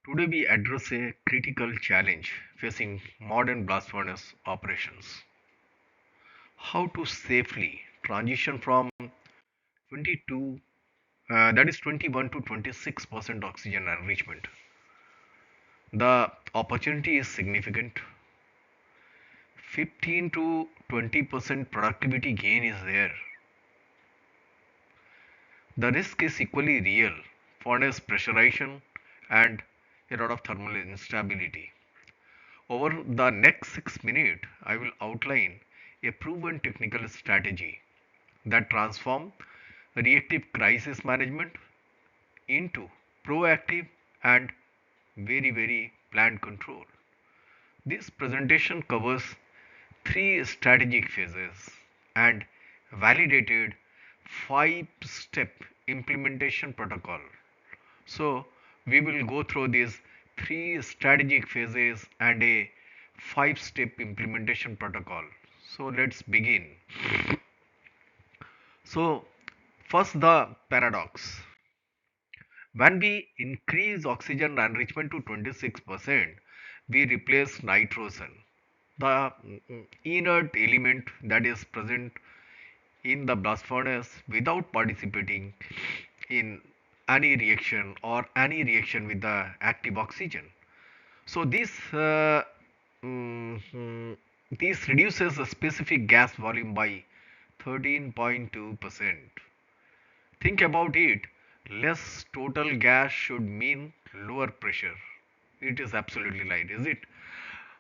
Today we address a critical challenge facing modern blast furnace operations. How to safely transition from 22 that is 21 to 26% oxygen enrichment. The opportunity is significant. 15 to 20% productivity gain is there. The risk is equally real. Furnace pressurization and a lot of thermal instability. Over the next 6 minutes, I will outline a proven technical strategy that transforms reactive crisis management into proactive and very planned control. This presentation covers three strategic phases and validated five-step implementation protocol. So we will go through these three strategic phases and a five-step implementation protocol. So let's begin. So first the paradox. When we increase oxygen enrichment to 26%, we replace nitrogen, the inert element that is present in the blast furnace without participating in any reaction or any reaction with the active oxygen. So this reduces the specific gas volume by 13.2%. Think about it. Less total gas should mean lower pressure. It is absolutely right, is it?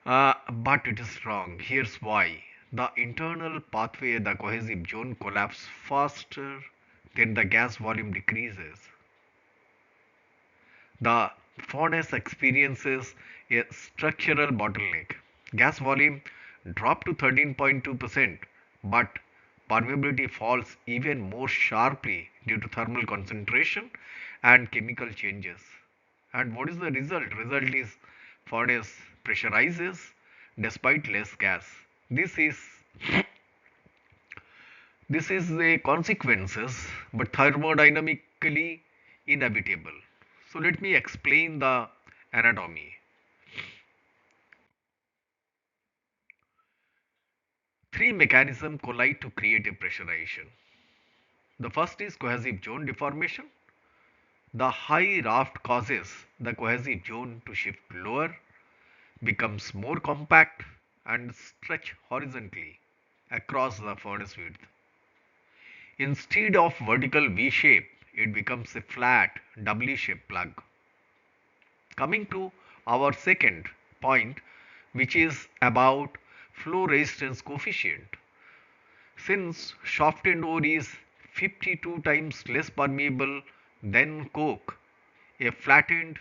But it is wrong. Here's why. The internal pathway, the cohesive zone, collapses faster than the gas volume decreases. The furnace experiences a structural bottleneck. Gas volume dropped to 13.2%, but permeability falls even more sharply due to thermal concentration and chemical changes. And what is the result? Result is furnace pressurizes despite less gas. This is this is the consequences, but thermodynamically inevitable. So let me explain the anatomy. Three mechanisms collide to create a pressurization. The first is cohesive zone deformation. The high raft causes the cohesive zone to shift lower, becomes more compact, and stretch horizontally across the furnace width. Instead of vertical V shape, it becomes a flat W shaped plug. Coming to our second point, which is about flow resistance coefficient. Since softened ore is 52 times less permeable than coke, a flattened,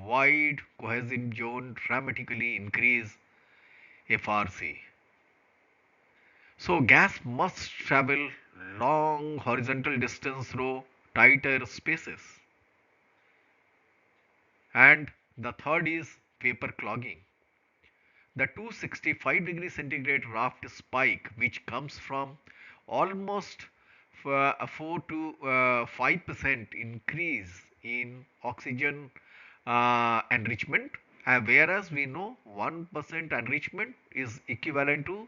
wide cohesive zone dramatically increase FRC. So gas must travel long horizontal distance through tighter spaces. And the third is vapor clogging. The 265 degree centigrade raft spike, which comes from almost 4 to 5% increase in oxygen enrichment, whereas we know 1% enrichment is equivalent to,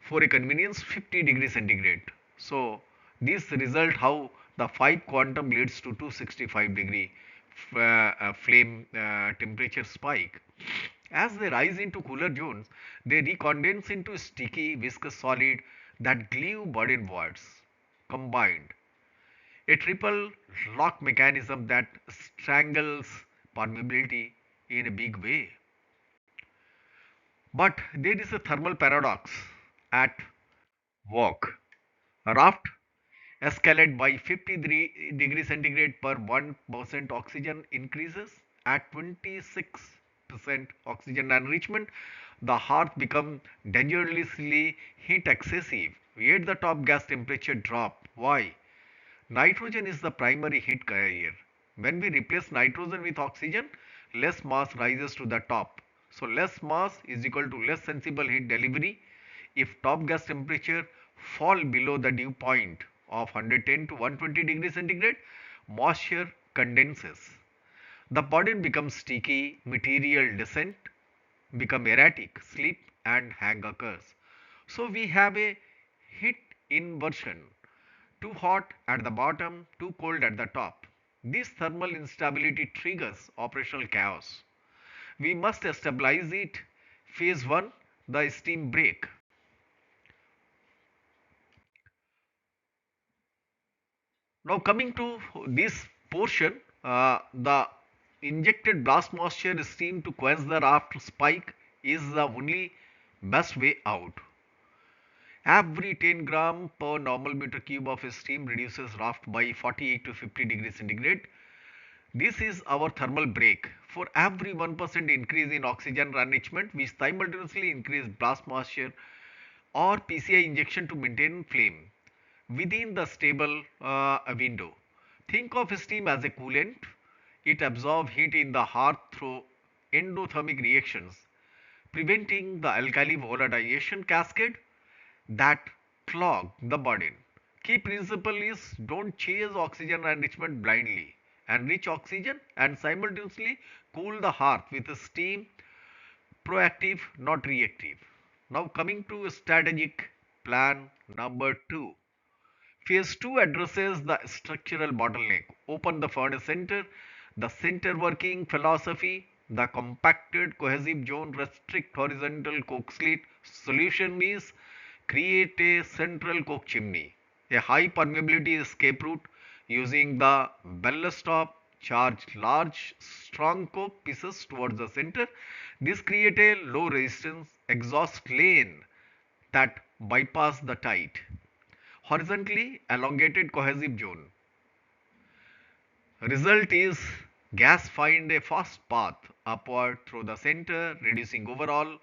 for a convenience, 50 degree centigrade. So this result how the 5 quantum leads to 265 degree flame temperature spike. As they rise into cooler zones, they recondense into sticky viscous solid that glue bodied voids combined. A triple lock mechanism that strangles permeability in a big way. But there is a thermal paradox at work. A raft escalate by 53 degrees centigrade per 1% oxygen increases. At 26% oxygen enrichment, the hearth becomes dangerously heat excessive. Yet the top gas temperature drop. Why? Nitrogen is the primary heat carrier. When we replace nitrogen with oxygen, less mass rises to the top. So less mass is equal to less sensible heat delivery. If top gas temperature fall below the dew point of 110 to 120 degrees centigrade, moisture condenses. The body becomes sticky, material descent become erratic, slip and hang occurs. So we have a heat inversion, too hot at the bottom, too cold at the top. This thermal instability triggers operational chaos. We must stabilize it. Phase 1, the steam break. Now coming to this portion, the injected blast moisture steam to quench the raft spike is the only best way out. Every 10 gram per normal meter cube of steam reduces raft by 48 to 50 degrees centigrade. This is our thermal break. For every 1% increase in oxygen enrichment, we simultaneously increase blast moisture or PCI injection to maintain flame within the stable window. Think of steam as a coolant. It absorbs heat in the hearth through endothermic reactions, preventing the alkali volatilization cascade that clog the body. Key principle is don't chase oxygen enrichment blindly. Enrich oxygen and simultaneously cool the hearth with steam, proactive, not reactive. Now coming to strategic plan number 2. Phase 2 addresses the structural bottleneck. Open the furnace center, the center working philosophy, the compacted cohesive zone restrict horizontal coke slit. Solution is create a central coke chimney, a high permeability escape route using the ballast top, charge large strong coke pieces towards the center. This create a low resistance exhaust lane that bypass the tight horizontally elongated cohesive zone. Result is gas find a fast path upward through the center, reducing overall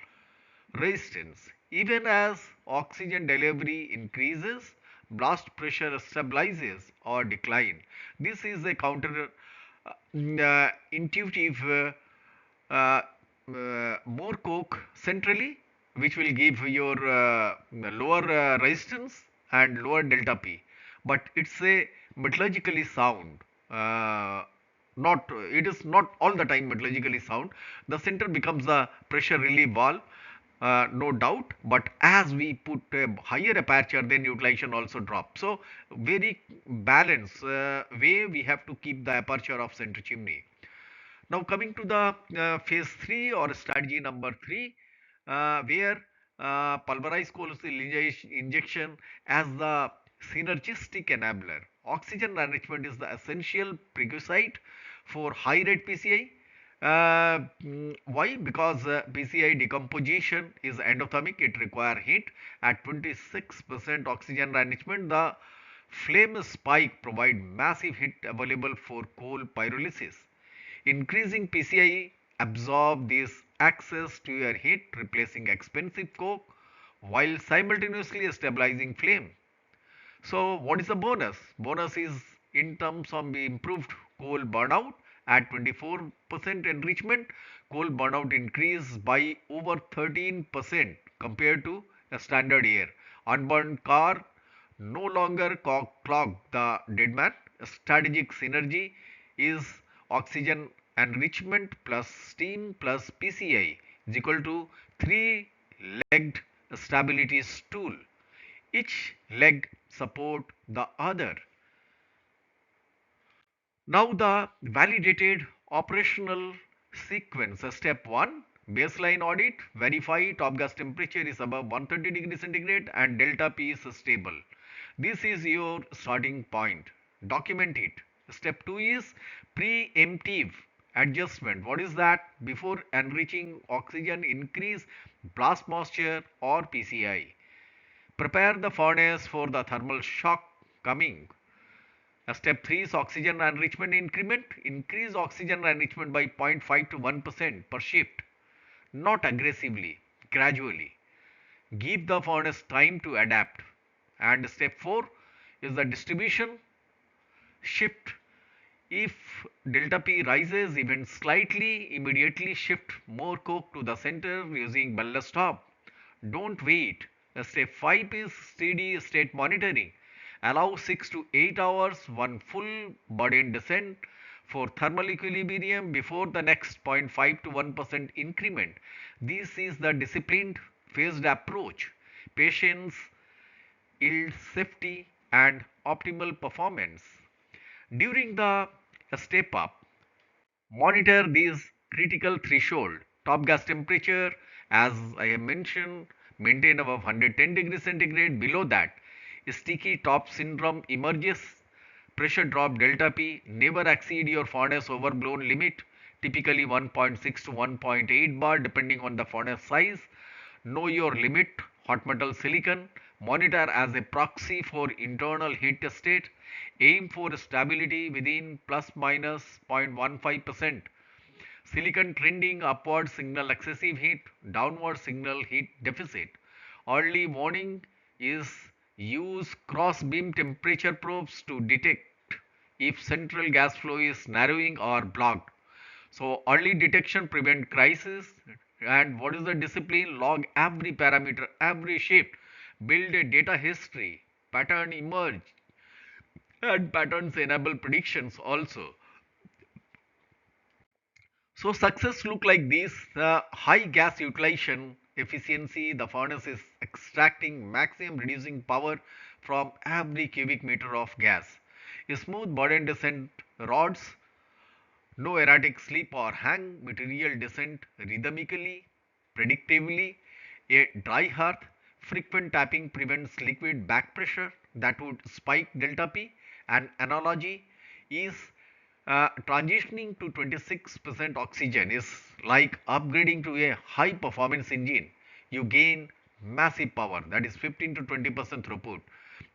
resistance. Even as oxygen delivery increases, blast pressure stabilizes or decline. This is a counter intuitive uh, more coke centrally, which will give your lower resistance and lower delta P. But it's a metallurgically sound. Not it is not all the time metallurgically sound. The center becomes the pressure relief valve, no doubt. But as we put a higher aperture, then utilization also drops. So very balanced way we have to keep the aperture of center chimney. Now coming to the phase 3 or strategy number 3, where pulverized coal injection as the synergistic enabler. Oxygen enrichment is the essential prerequisite for high rate PCI. Why? Because PCI decomposition is endothermic, it requires heat. At 26% oxygen enrichment, the flame spike provide massive heat available for coal pyrolysis. Increasing PCI absorb this access to your heat, replacing expensive coke while simultaneously stabilizing flame. So what is the bonus? Bonus is in terms of improved coal burnout at 24% enrichment. Coal burnout increased by over 13% compared to a standard year. Unburned car no longer clog the dead man. Strategic synergy is oxygen enrichment plus steam plus PCI is equal to three-legged stability stool. Each leg support the other. Now the validated operational sequence. Step 1, baseline audit, verify top gas temperature is above 130 degrees centigrade and delta P is stable. This is your starting point. Document it. Step 2 is preemptive adjustment. What is that? Before enriching oxygen, increase blast moisture or PCI. Prepare the furnace for the thermal shock coming. Step 3 is oxygen enrichment increment. Increase oxygen enrichment by 0.5 to 1% per shift. Not aggressively, gradually. Give the furnace time to adapt. And step 4 is the distribution shift. If delta P rises even slightly, immediately shift more coke to the center using ballast top. Don't wait. Step 5 is steady state monitoring. Allow 6 to 8 hours, one full burden descent for thermal equilibrium before the next 0.5 to 1% increment. This is the disciplined phased approach. Patience, yield, safety, and optimal performance. During the step up, monitor these critical threshold. Top gas temperature, as I have mentioned, maintain above 110 degrees centigrade. Below that, sticky top syndrome emerges. Pressure drop delta P never exceed your furnace overblown limit, typically 1.6 to 1.8 bar depending on the furnace size. Know your limit, hot metal silicon. Monitor as a proxy for internal heat state. Aim for stability within plus minus 0.15%. Silicon trending upward signal excessive heat, downward signal heat deficit. Early warning is use cross beam temperature probes to detect if central gas flow is narrowing or blocked. So early detection prevent crisis. And what is the discipline? Log every parameter, every shift. Build a data history. Pattern emerge and patterns enable predictions also. So success look like this. High gas utilization efficiency. The furnace is extracting maximum reducing power from every cubic meter of gas. A smooth burden descent rods, no erratic slip or hang, material descent rhythmically, predictably. A dry hearth, frequent tapping prevents liquid back pressure that would spike delta P. An analogy is transitioning to 26% oxygen is like upgrading to a high performance engine. You gain massive power, that is 15 to 20% throughput,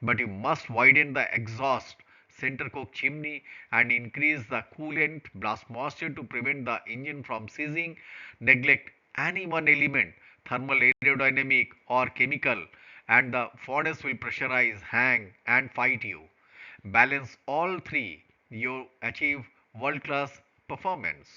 but you must widen the exhaust center coke chimney and increase the coolant blast moisture to prevent the engine from seizing. Neglect any one element, thermal, aerodynamic, or chemical, and the furnace will pressurize, hang, and fight you. Balance all three, you achieve world class performance.